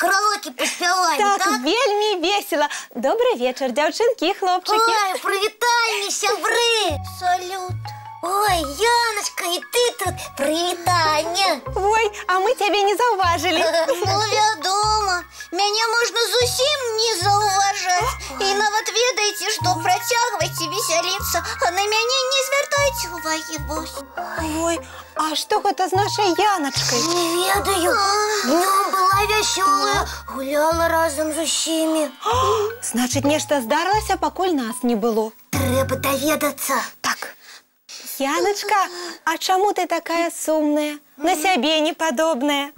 караоке паспявалі, так? Так, вельмі весела. Добрый вечер, дзяўчынкі і хлопчыкі. Ой, прывітанне, сябры. Салют. Ой, Яночка, і ты тут, прывітанне. Ой, а мы цябе не заўважылі. Ну, вядома, мяне можна зусім не заўважаць. І нават ведаеце, што працягвайце весяліцца, а на мяне не звяртайце увагі, бось. Ой, а што гэта з нашай Яночкай? Не ведаю. Днём была вясёлая, гуляла разам з усімі. Значыць, нешта здарылася, пакуль нас не было. Трэба даведацца. Так. Яночка, а чаму ты такая сумная? На сябе непадобная?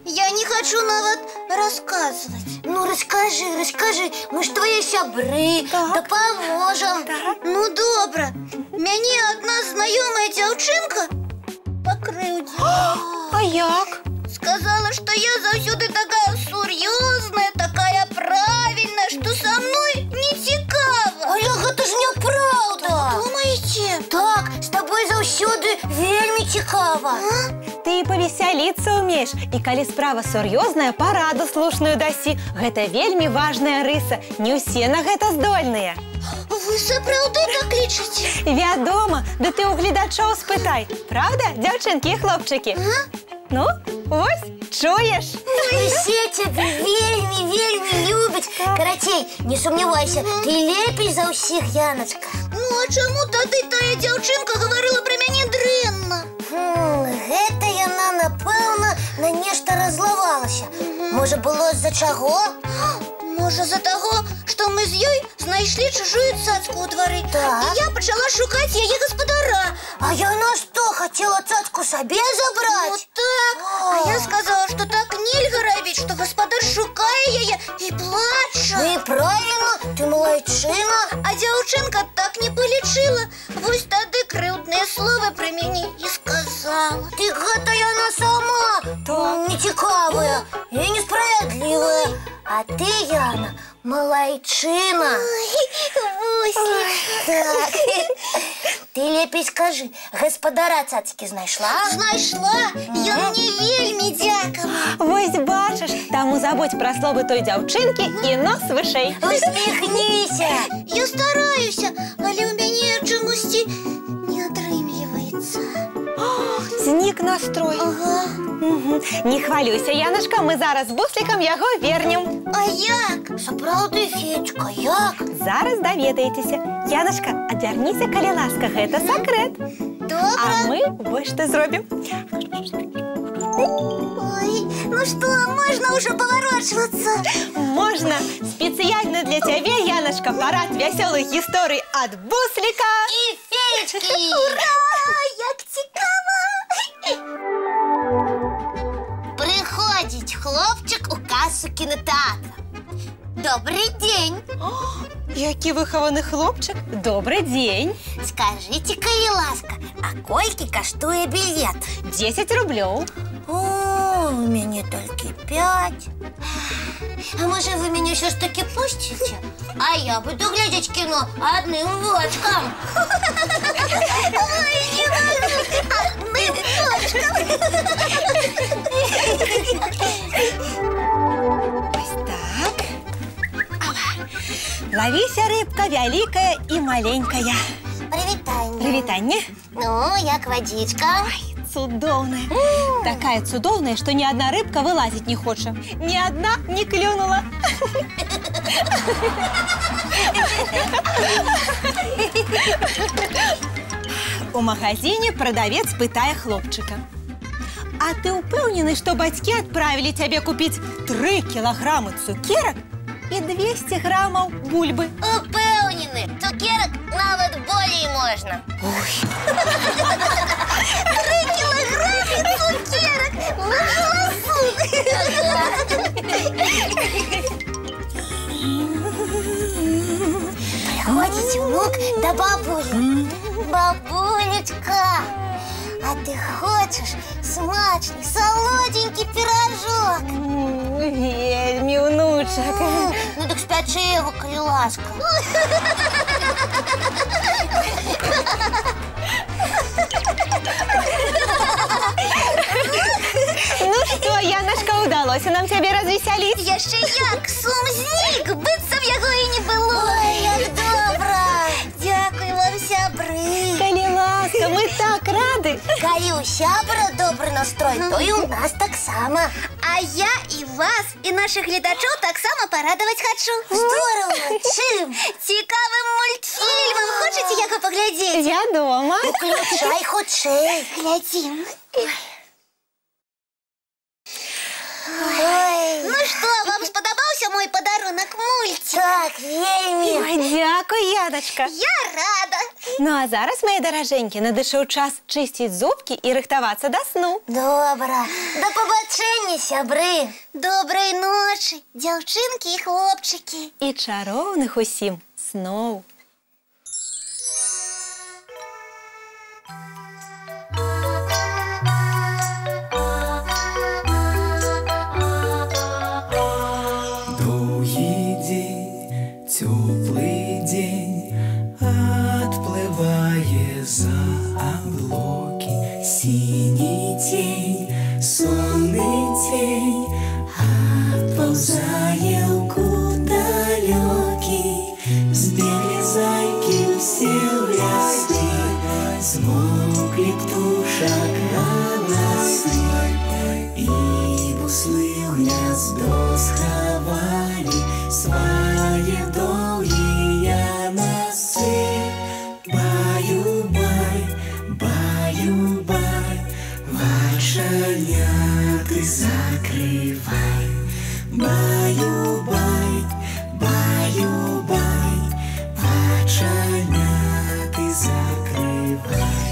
Я не хочу нават расказваць. Ну, расскажи, мы ж твои сябры, дапаможам. Ну, добра. Мяне адна знаёмая дзяўчынка пакрыўдзіла. А як? Сказала, што я заўсёды такая сур'ёзная, такая правільная, што са мной не цікава. Але гэта ж няпраўда. Думаеце? Так, з табой заўсёды вельмі цікава. Ты павесяліцца ўмееш. І калі справа сур'ёзная, параду слушную дасі. Гэта вельмі важная рыса. Не ўсе на гэта здольныя. Вы сапраўды так лічыце? Вядома, да ты ў гледачоў спытай. Правда, дзяўчынкі і хлопчыкі? Ну, вось, чуеш? Усе цябе вельмі любяць. Карацей, не сумнявайся, ты лепей за ўсіх, Яночка. Ну, а чаму тады тая дзяўчынка гаварыла пра мяне дрэнна? Гэта яна, напэўна, на нешта раззлавалася. Можа, было з-за чаго? Можа, з-за таго, што мы з ёй знайшлі чужую цацку ў двары. Так. І я пачала шукаць яе гаспадара. А яна што, хацела цацку сабе Ну забраць? так. А я сказала, што так нельга рабіць, што гаспадар шукае яе і плача. Ну і правільна, ты малайчына. А дзяўчынка так не палічыла. Вось тады крыўдныя словы пра мяне і сказала. Ты гэта яна сама нецікавая і несправядлівая. А ты, Яна, малайчына. Так. Ты лепей скажи, гаспадара цацкі знайшла? Знайшла. Ён мне вельмі дзякаваў. Вось бачыш, таму забудь пра словы той дзяўчынкі і нос вышэй. Усміхніся. Я стараюся, але ў мяне чамусьці не атрымліваецца. Знік настрой. Ага. Не хвалюйся, Яночка, мы зараз з буслікам яго вернем. А як? Сапраўды, Федька, як? Зараз даведаецеся. Яночка, адвярніся, калі ласка, гэта сакрэт. Добра. А мы вось што зробім. Ой, ну што, можна ўжо паварочвацца? Можна. Спецыяльна для цябе, Яночка, парад вясёлых гісторый ад бусліка І Федькі. Ура! Як цікава! Приходить хлопчик у касу кінотэатра. Добрый день. Які вихований хлопчик. Добрий день. Скажите, калі ласка, а колькі каштуе білет? 10 рублёў. О, у мяне толькі 5. А може ви мене все ж таки пустите? А я буду глядеть кино одним вочком. Ой, не могу! Одним вочком! Ось так. Ловіся, рыбка, вялікая і маленькая. Привітання. Прывітанне. Ну, як водичка? Ай, цудоўная. Такая цудоўная, што ні адна рыбка вылазіць не хоча. Ні адна не клюнула. У магазине продавец пытае хлопчыка. А ты упэўнены, што бацькі адправілі цябе купіць 3 кілаграмы цукерак і 200 грамаў бульбы? Упэўнены. Цукерок нават болей можна. 3 килограмма цукерок! Приходит внук до бабули. Бабулечка, а ты хочешь смачный, солоденький пирожок? Вельмі, внучак. Ну так спячи его, коли ласка. Ну что, Яночка, удалось? удалося нам цябе развесяліць. Яшчэ як, сум знік, быццам яго і не было. Ой, як добра! Дзякуй вам, сябры. Калі ласка, мы так рады. Калі у сябра добры настрой, то і у нас таксама. А я і вас, і наших гледачоў таксама парадаваць хачу. Здорово! Чым? Цікавым мультфільмам. Хочаце яго паглядзець? Вядома. Уключай хутчэй. Глядзім. Ой, Ну што, вам спадабаўся мой падарунак мульцік? так, вельмі. Ой, дзякуй, Яначка. Я рада. Ну а зараз, мае даражэнькі, надышоў час чысціць зубкі і рыхтавацца да сну. Добра. Да пабачэння, сябры. Добрай ночы, дзяўчынкі і хлопчыкі. І чароўных усім сноў. Доўгі дзень, цёплы дзень, адплывае за аблокі. Сіні цень, сонны цень, адпаўзае ў кут далёкі. Збеглі зайкі ўсе ў лясы, змоўклі птушак галасы, і буслы ў гняздо схавалі свае доўгія носы. Баю-бай, баю-бай, вачаняты закрывай. Баю-бай, баю-бай, вачаняты закрывай.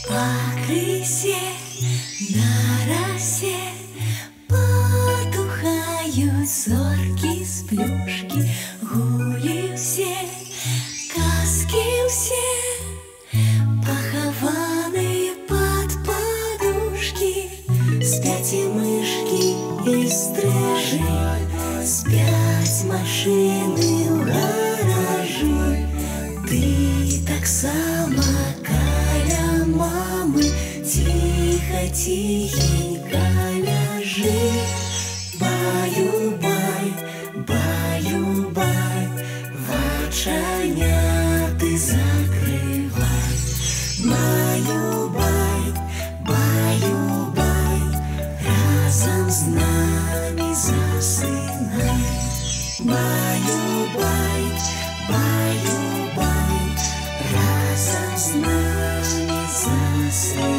Пакрысе на расе потухаюць зоркі з плюшкі. Гулі ўсе, казкі ўсе, пахаваныя пад падушкі. Спяць і мышкі і стрыжы, спяць машыны ў гаражы. Ты таксама каля мамы ціха-ціхенька ляжы. Баю-бай, баю-бай, вачаняты закрывай. Баю-бай, баю-бай, разам з намі засынай. Баю-бай, баю-бай, разам з намі засынай.